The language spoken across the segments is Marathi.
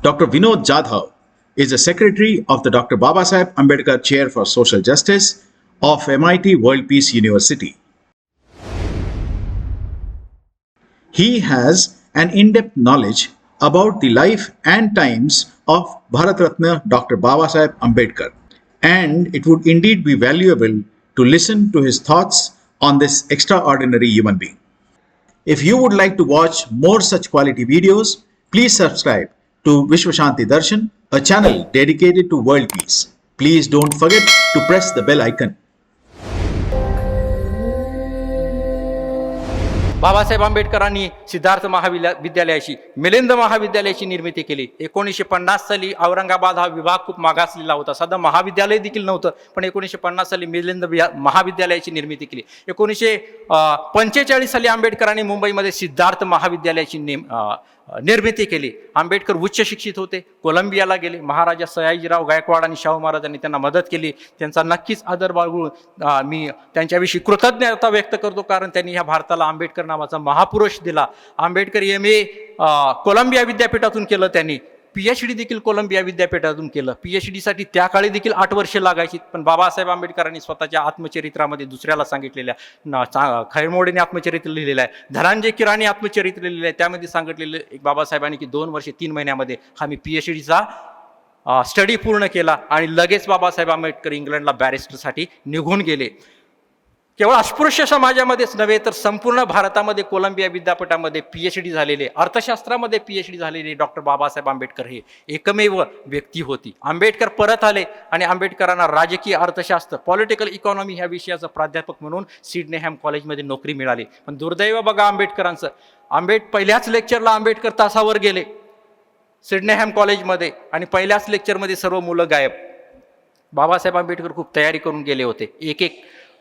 Dr. Vinod Jadhav is the secretary of the Dr. Babasaheb Ambedkar Chair for Social Justice of MIT World Peace University. He has an in-depth knowledge about the life and times of Bharat Ratna Dr. Babasaheb Ambedkar, and it would indeed be valuable to listen to his thoughts on this extraordinary human being. If you would like to watch more such quality videos, please subscribe to Vishwashanti Darshan, a channel dedicated to world peace. Please don't forget to press the bell icon. Babasaheb आंबेडकरांनी सिद्धार्थ महाविद्यालयाची मिलिंद महाविद्यालयाची निर्मिती केली. 1950 साली औरंगाबाद हा विभाग खूप मागासलेला होता. साधं महाविद्यालय देखील नव्हतं, पण 1950 साली मिलिंद महाविद्यालयाची निर्मिती केली. 1945 साली आंबेडकरांनी मुंबईमध्ये सिद्धार्थ महाविद्यालयाची निर्मिती केली. आंबेडकर उच्च शिक्षित होते, कोलंबियाला गेले. महाराजा सयाजीराव गायकवाड आणि शाहू महाराजांनी त्यांना मदत केली. त्यांचा नक्कीच आदर बाळगून मी त्यांच्याविषयी कृतज्ञता व्यक्त करतो, कारण त्यांनी ह्या भारताला आंबेडकर नावाचा महापुरुष दिला. आंबेडकर MA कोलंबिया विद्यापीठातून केलं, त्यांनी PhD देखील कोलंबिया विद्यापीठातून केलं. PhD साठी त्या काळी देखील 8 वर्षे लागायची, पण बाबासाहेब आंबेडकरांनी स्वतःच्या आत्मचरित्रामध्ये दुसऱ्याला सांगितलेल्या, खैरमोडेने आत्मचरित्र लिहिलेलं आहे, धनंजय कीरानी आत्मचरित्र लिहिलेलं आहे. त्यामध्ये सांगितलेलं एक बाबासाहेबांनी की 2 वर्षे 3 महिन्यामध्ये हा मी PhDचा स्टडी पूर्ण केला आणि लगेच बाबासाहेब आंबेडकर इंग्लंडला बॅरिस्टरसाठी निघून गेले. केवळ अस्पृश्य समाजामध्येच नव्हे तर संपूर्ण भारतामध्ये कोलंबिया विद्यापीठामध्ये PhD झालेले, अर्थशास्त्रामध्ये PhD झालेले डॉक्टर बाबासाहेब आंबेडकर हे एकमेव व्यक्ती होती. आंबेडकर परत आले आणि आंबेडकरांना राजकीय अर्थशास्त्र, पॉलिटिकल इकॉनॉमी ह्या विषयाचं प्राध्यापक म्हणून सिडनेहॅम कॉलेजमध्ये नोकरी मिळाली. पण दुर्दैव बघा आंबेडकरांचं, पहिल्याच लेक्चरला आंबेडकर तासावर गेले सिडनेहॅम कॉलेजमध्ये आणि पहिल्याच लेक्चरमध्ये सर्व मुलं गायब. बाबासाहेब आंबेडकर खूप तयारी करून गेले होते, एक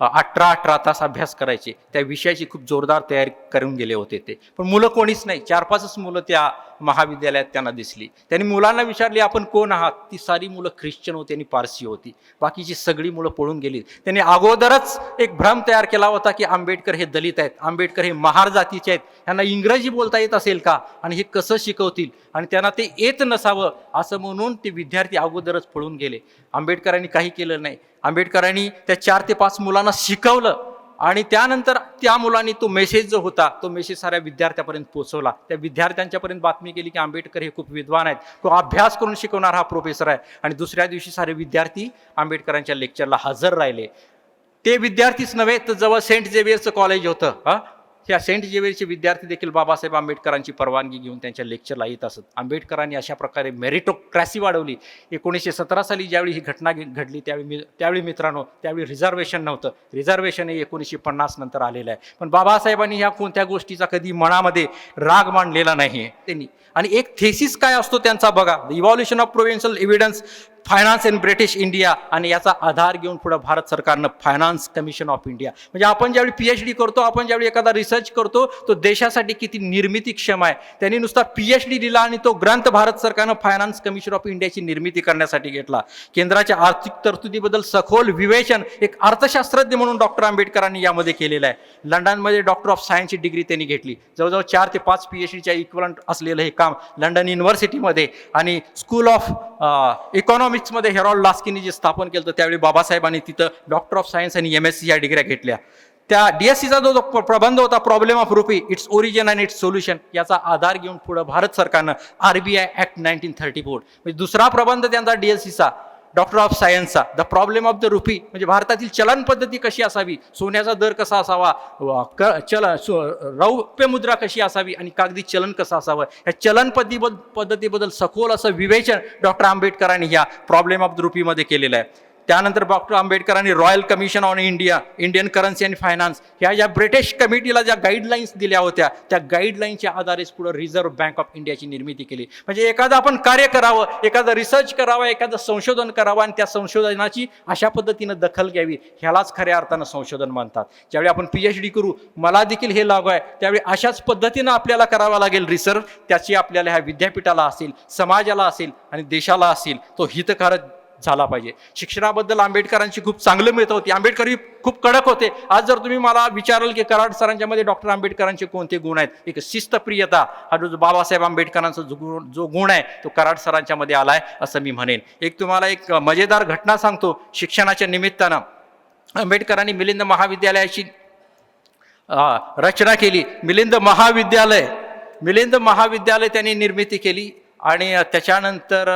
18 तास अभ्यास करायचे, त्या विषयाची खूप जोरदार तयारी करून गेले होते ते. पण मुलं कोणीच नाही, 4-5च मुलं त्या महाविद्यालयात त्यांना दिसली. त्यांनी मुलांना विचारले, आपण कोण आहात? ती सारी मुलं ख्रिश्चन होती आणि पारसी होती, बाकीची सगळी मुलं पळून गेली. त्यांनी अगोदरच एक भ्रम तयार केला होता की आंबेडकर हे दलित आहेत, आंबेडकर हे महार जातीचे आहेत, यांना इंग्रजी बोलता येत असेल का आणि हे कसं शिकवतील, आणि त्यांना ते येत नसावं असं म्हणून ते विद्यार्थी अगोदरच पळून गेले. आंबेडकरांनी काही केलं नाही. आंबेडकरांनी त्या 4 ते 5 मुलांना शिकवलं आणि त्यानंतर त्या मुलांनी तो मेसेज जो होता तो मेसेज साऱ्या विद्यार्थ्यापर्यंत पोहोचवला. त्या विद्यार्थ्यांच्यापर्यंत बातमी गेली की आंबेडकर हे खूप विद्वान आहेत, तो अभ्यास करून शिकवणार हा प्रोफेसर आहे. आणि दुसऱ्या दिवशी सारे विद्यार्थी आंबेडकरांच्या लेक्चरला हजर राहिले. ते विद्यार्थीच नव्हे तर जवळ सेंट झेवियरचं कॉलेज होतं, ह्या सेंट झेवियरचे विद्यार्थी देखील बाबासाहेब आंबेडकरांची परवानगी घेऊन त्यांच्या लेक्चरला येत असत. आंबेडकरांनी अशा प्रकारे मेरिटोक्रॅसी वाढवली. 1917 साली ज्यावेळी ही घटना घडली त्यावेळी मित्रांनो, त्यावेळी रिझर्वेशन नव्हतं. रिझर्वेशन हे 1950 नंतर आलेलं आहे. पण बाबासाहेबांनी ह्या कोणत्या गोष्टीचा कधी मनामध्ये राग मांडलेला नाही त्यांनी. आणि एक थेसिस काय असतो त्यांचा बघा, the evolution of provincial evidence, finance in British India, आणि याचा आधार घेऊन पुढे भारत सरकारनं फायनान्स कमिशन ऑफ इंडिया. म्हणजे आपण ज्यावेळी PhD करतो, आपण ज्यावेळी एखादा रिसर्च करतो, तो देशासाठी किती निर्मितीक्षम आहे. त्यांनी नुसता PhD दिला आणि तो ग्रंथ भारत सरकारनं फायनान्स कमिशन ऑफ इंडियाची निर्मिती करण्यासाठी घेतला. केंद्राच्या आर्थिक तरतुदीबद्दल सखोल विवेचन एक अर्थशास्त्रज्ञ म्हणून डॉक्टर आंबेडकरांनी यामध्ये केलेलं आहे. लंडनमध्ये डॉक्टर ऑफ सायन्सची डिग्री त्यांनी घेतली. जवळजवळ 4 ते 5 PhDच्या इक्वलंट असलेलं हे काम लंडन युनिव्हर्सिटीमध्ये आणि स्कूल ऑफ इकॉनॉमिक्समध्ये हेरॉल्ड लास्कीनी जे स्थापन केलं त्यावेळी बाबासाहेबांनी तिथं डॉक्टर ऑफ सायन्स आणि MSc या डिग्र्या घेतल्या. त्या DSCचा जो प्रबंध होता, problem of rupee, its origin and it's solution, याचा आधार घेऊन पुढे भारत सरकारनं RBI ॲक्ट 1934 म्हणजे दुसरा प्रबंध त्यांचा DSCचा, डॉक्टर ऑफ सायन्सचा, the problem of the rupee म्हणजे भारतातील चलन पद्धती कशी असावी, सोन्याचा दर कसा असावा, रौप्य मुद्रा कशी असावी आणि कागदी चलन कसं असावं, या चलन पद्धतीबद्दल सखोल असं विवेचन डॉक्टर आंबेडकरांनी या प्रॉब्लेम ऑफ द रुपीमध्ये केलेलं आहे. त्यानंतर डॉक्टर आंबेडकरांनी royal commission on India, Indian currency and finance ह्या ज्या ब्रिटिश कमिटीला ज्या गाईडलाईन्स दिल्या होत्या, त्या गाईडलाईन्सच्या आधारेच पुढे रिझर्व्ह बँक ऑफ इंडियाची निर्मिती केली. म्हणजे एखादं आपण कार्य करावं, एखादं रिसर्च करावं, एखादं संशोधन करावं आणि त्या संशोधनाची अशा पद्धतीनं दखल घ्यावी, ह्यालाच खऱ्या अर्थानं संशोधन म्हणतात. ज्यावेळी आपण PhD करू, मला देखील हे लागू आहे, त्यावेळी अशाच पद्धतीनं आपल्याला करावा लागेल रिसर्च. त्याची आपल्याला ह्या विद्यापीठाला असेल, समाजाला असेल आणि देशाला असेल तो हितकारक झाला पाहिजे. शिक्षणाबद्दल आंबेडकरांची खूप चांगलं मत होती. आंबेडकर ही खूप कडक होते. आज जर तुम्ही मला विचाराल की कराड सरांच्या मध्ये डॉक्टर आंबेडकरांचे कोणते गुण आहेत, एक शिस्तप्रियता हा जो बाबासाहेब आंबेडकरांचा जो गुण आहे तो कराड सरांच्या मध्ये आलाय असं मी म्हणेन. एक तुम्हाला एक मजेदार घटना सांगतो. शिक्षणाच्या निमित्तानं आंबेडकरांनी मिलिंद महाविद्यालयाची रचना केली. मिलिंद महाविद्यालय त्यांनी निर्मिती केली आणि त्याच्यानंतर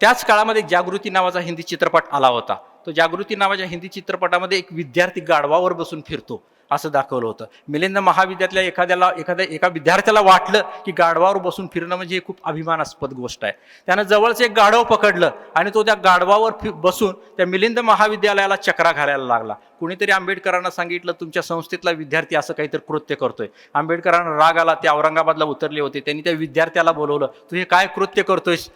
त्याच काळामध्ये जागृती नावाचा हिंदी चित्रपट आला होता. तो जागृती नावाच्या हिंदी चित्रपटामध्ये एक विद्यार्थी गाढवावर बसून फिरतो असं दाखवलं होतं. मिलिंद महाविद्यालयातल्या एका विद्यार्थ्याला वाटलं की गाढवावर बसून फिरणं म्हणजे खूप अभिमानास्पद गोष्ट आहे. त्यानं जवळच एक गाढव पकडलं आणि तो त्या गाढवावर बसून त्या मिलिंद महाविद्यालयाला चक्रा घालायला लागला. कुणीतरी आंबेडकरांना सांगितलं तुमच्या संस्थेतला विद्यार्थी असं काहीतरी कृत्य करतोय. आंबेडकरांना राग आला. ते औरंगाबादला उतरले होते. त्यांनी त्या विद्यार्थ्याला बोलवलं, तू हे काय कृत्य करतोयस?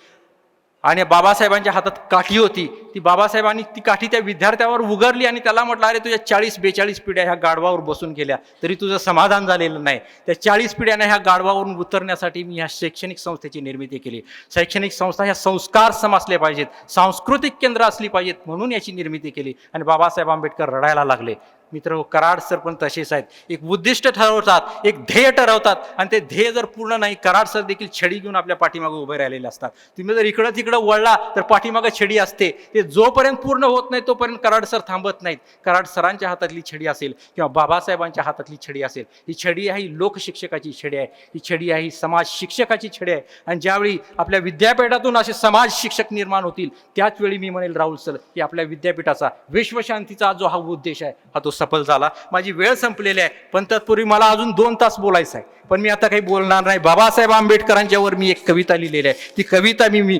आणि बाबासाहेबांच्या हातात काठी होती. ती बाबासाहेबांनी ती काठी त्या विद्यार्थ्यावर उगारली आणि त्याला म्हटलं, अरे तुझ्या 40-42 पिढ्या ह्या गाढवावर बसून गेल्या तरी तुझं समाधान झालेलं नाही. त्या 40 पिढ्यांना ह्या गाढवावरून उतरण्यासाठी मी ह्या शैक्षणिक संस्थेची निर्मिती केली. शैक्षणिक संस्था ह्या संस्कार समजले पाहिजेत, सांस्कृतिक केंद्र असली पाहिजेत म्हणून याची निर्मिती केली. आणि बाबासाहेब आंबेडकर रडायला लागले. मित्र, कराड सर पण तसेच आहेत. एक उद्दिष्ट ठरवतात, एक ध्येय ठरवतात आणि ते ध्येय जर पूर्ण नाही, कराड सर देखील छडी घेऊन आपल्या पाठीमागे उभे राहिलेले असतात. तुम्ही जर इकडं तिकडं वळला तर पाठीमागे छडी असते. ते जोपर्यंत पूर्ण होत नाही तोपर्यंत कराड सर थांबत नाहीत. कराड सरांच्या हातातली छडी असेल किंवा बाबासाहेबांच्या हातातली छडी असेल, ही छडी आहे लोकशिक्षकाची छडी आहे. ही छडी आहे समाज शिक्षकाची छडी आहे. आणि ज्यावेळी आपल्या विद्यापीठातून असे समाज शिक्षक निर्माण होतील त्याच वेळी मी म्हणेल राहुल सर की आपल्या विद्यापीठाचा विश्वशांतीचा जो हा उद्देश आहे हा तो सफल झाला. माझी वेळ संपलेली आहे पण तत्पूर्वी मला अजून 2 तास बोलायचं आहे पण मी आता काही बोलणार नाही. बाबासाहेब आंबेडकरांच्यावर मी एक कविता लिहिलेली आहे. ती कविता मी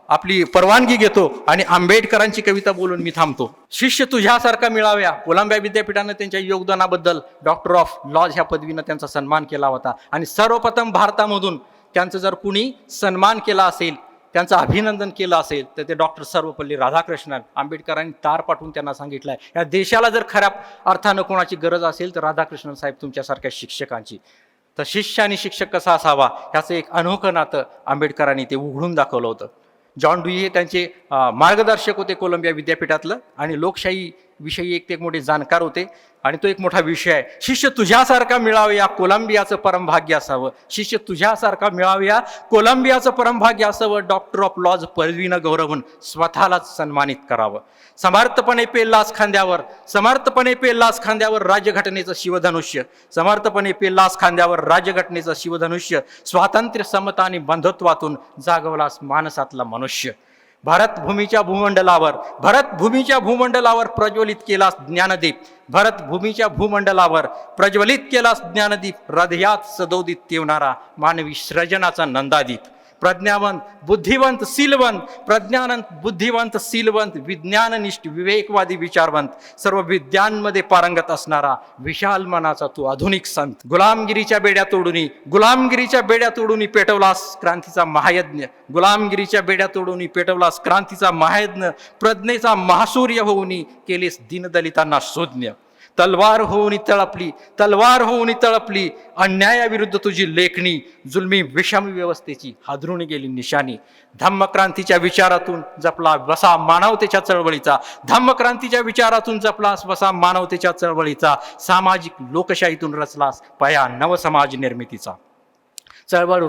आपली परवानगी घेतो आणि आंबेडकरांची कविता बोलून मी थांबतो. शिष्य तुझ्यासारखा मिळाव्या. कोलंबिया विद्यापीठानं त्यांच्या योगदानाबद्दल डॉक्टर ऑफ लॉज ह्या पदवीनं त्यांचा सन्मान केला होता. आणि सर्वप्रथम भारतामधून त्यांचं जर कुणी सन्मान केला असेल, त्यांचं अभिनंदन केलं असेल तर ते डॉक्टर सर्वपल्ली राधाकृष्णन. आंबेडकरांनी तार पाठवून त्यांना सांगितलंय, या देशाला जर खऱ्या अर्थानं कोणाची गरज असेल तर राधाकृष्णन साहेब तुमच्यासारख्या शिक्षकांची. तर शिष्य आणि शिक्षक कसा असावा ह्याचं एक अनोखं नातं आंबेडकरांनी ते उघडून दाखवलं होतं. जॉन ड्यूई हे त्यांचे मार्गदर्शक होते कोलंबिया विद्यापीठातलं आणि लोकशाही विषयी एक मोठे जाणकार होते. आणि तो एक मोठा विषय आहे. शिष्य तुझ्यासारखा मिळावे या कोलंबियाचं परमभाग्य असावं. शिष्य तुझ्यासारखा मिळावे या कोलंबियाचं परमभाग्य असावं. डॉक्टर ऑफ लॉज पदवीनं गौरवून स्वतःलाच सन्मानित करावं. समर्थपणे पेललास खांद्यावर, समर्थपणे पेललास खांद्यावर राज्यघटनेचं शिवधनुष्य, समर्थपणे पेललास खांद्यावर राज्यघटनेचं शिवधनुष्य. स्वातंत्र्य, समता आणि बंधुत्वातून जागवलास मानसातला मनुष्य. भारतभूमीच्या भूमंडलावर प्रज्वलित केलास ज्ञानदीप, भारतभूमीच्या भूमंडलावर प्रज्वलित केलास ज्ञानदीप. हृदयात सदोदित तेवणारा मानवी सृजनाचा नंदादीप. प्रज्ञावंत बुद्धिवंत शीलवंत, विज्ञाननिष्ठ विवेकवादी विचारवंत, सर्व विद्यांमध्ये पारंगत असणारा विशाल मनाचा तू आधुनिक संत. गुलामगिरीच्या बेड्या तोडून पेटवलास क्रांतीचा महायज्ञ, प्रज्ञेचा महासूर्य होऊन केलेस दीनदलितांना शोधन्य. तलवार होऊन तळपली अन्यायाविरुद्ध तुझी लेखणी, जुलमी विषम व्यवस्थेची हादरून गेली निशाणी. धम्मक्रांतीच्या विचारातून जपला बसा मानवतेच्या चळवळीचा, सामाजिक लोकशाहीतून रचलास पाया नवसमाज निर्मितीचा. चळवळ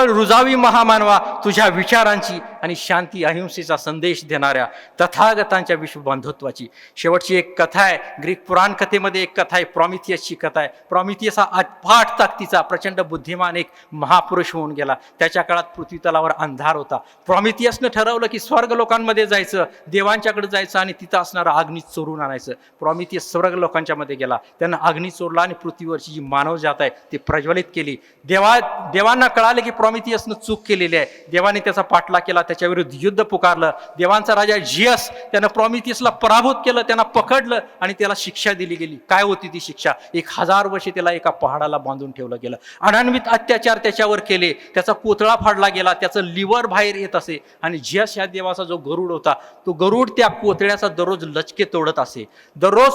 रुजावी महामानवा, तुझ्या विचारांची आणि शांती अहिंसेचा संदेश देणाऱ्या तथागतांच्या विश्वबंधुत्वाची. शेवटची एक कथा आहे, ग्रीक पुराण कथेमध्ये एक कथा आहे, प्रॉमिथियसची कथा आहे. प्रॉमिथियस हा अफाट ताकदीचा प्रचंड बुद्धिमान एक महापुरुष होऊन गेला. त्याच्या काळात पृथ्वी तलावर अंधार होता. प्रॉमिथियसनं ठरवलं की स्वर्ग लोकांमध्ये जायचं, देवांच्याकडे जायचं आणि तिथं असणारं अग्नी चोरून आणायचं. प्रॉमिथियस स्वर्ग लोकांच्या मध्ये गेला, त्यांना अग्नी चोरला आणि पृथ्वीवरची जी मानव जात आहे ती प्रज्वलित केली. देवांना कळाले की प्रॉमिथियसनं चूक केलेली आहे. देवाने त्याचा पाठलाग केला, त्याच्या विरुद्ध युद्ध पुकारलं. देवांचा राजा झियस त्यानं प्रॉमिथियसला पराभूत केलं, त्यांना पकडलं आणि त्याला शिक्षा दिली गेली. काय होती ती शिक्षा? 1000 वर्षे त्याला एका पहाडाला बांधून ठेवलं गेलं. अनन्वित अत्याचार त्याच्यावर केले, त्याचा पुतळा फाडला गेला, त्याचं लिव्हर बाहेर येत असे. आणि झियस या देवाचा जो गरुड होता तो गरुड त्या पुतळ्याचा दररोज लचके तोडत असे. दररोज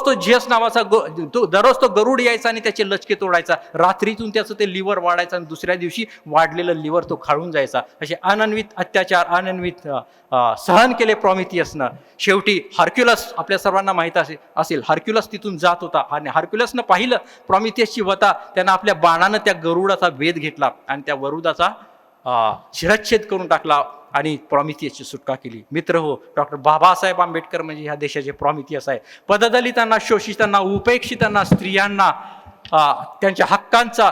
तो गरुड यायचा आणि त्याचे लचके तोडायचा. रात्रीतून त्याचं ते लिव्हर वाढायचं आणि दुसऱ्या दिवशी वाढलेलं लिव्हर तो खाळून जायचा. असे अनन्वित अत्याचार, अनन्वित सहन केले प्रॉमिथियसनं. शेवटी हर्क्युलस, आपल्या सर्वांना माहीत असेल, हर्क्युलस तिथून जात होता आणि हर्क्युलसनं पाहिलं प्रॉमिथियसची वता, त्यानं आपल्या बाणानं त्या गरुडाचा वेध घेतला आणि त्या वरुडाचा शिरच्छेद करून टाकला आणि प्रॉमिथियसची सुटका केली. मित्र हो, डॉक्टर बाबासाहेब आंबेडकर म्हणजे ह्या देशाचे प्रॉमिथियस आहे. पददलितांना, शोषितांना, उपेक्षितांना, स्त्रियांना त्यांच्या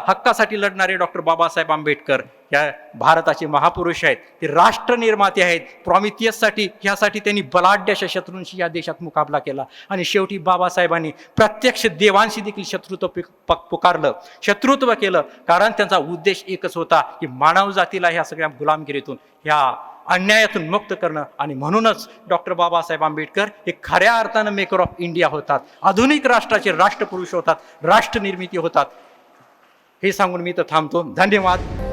हक्कासाठी लढणारे डॉक्टर बाबासाहेब आंबेडकर या भारताचे महापुरुष आहेत. ते राष्ट्र निर्माते आहेत. प्रॉमिथियससाठी, ह्यासाठी त्यांनी बलाढ्य अशा शत्रूंशी या देशात मुकाबला केला आणि शेवटी बाबासाहेबांनी प्रत्यक्ष देवांशी देखील शत्रुत्व केलं, कारण त्यांचा उद्देश एकच होता की मानव जातीला ह्या सगळ्या गुलामगिरीतून, ह्या अन्यायातून मुक्त करणं. आणि म्हणूनच डॉक्टर बाबासाहेब आंबेडकर हे खऱ्या अर्थानं मेकर ऑफ इंडिया होतात, आधुनिक राष्ट्राचे राष्ट्रपुरुष होतात, राष्ट्रनिर्मिती होतात. हे सांगून मी तर थांबतो. धन्यवाद.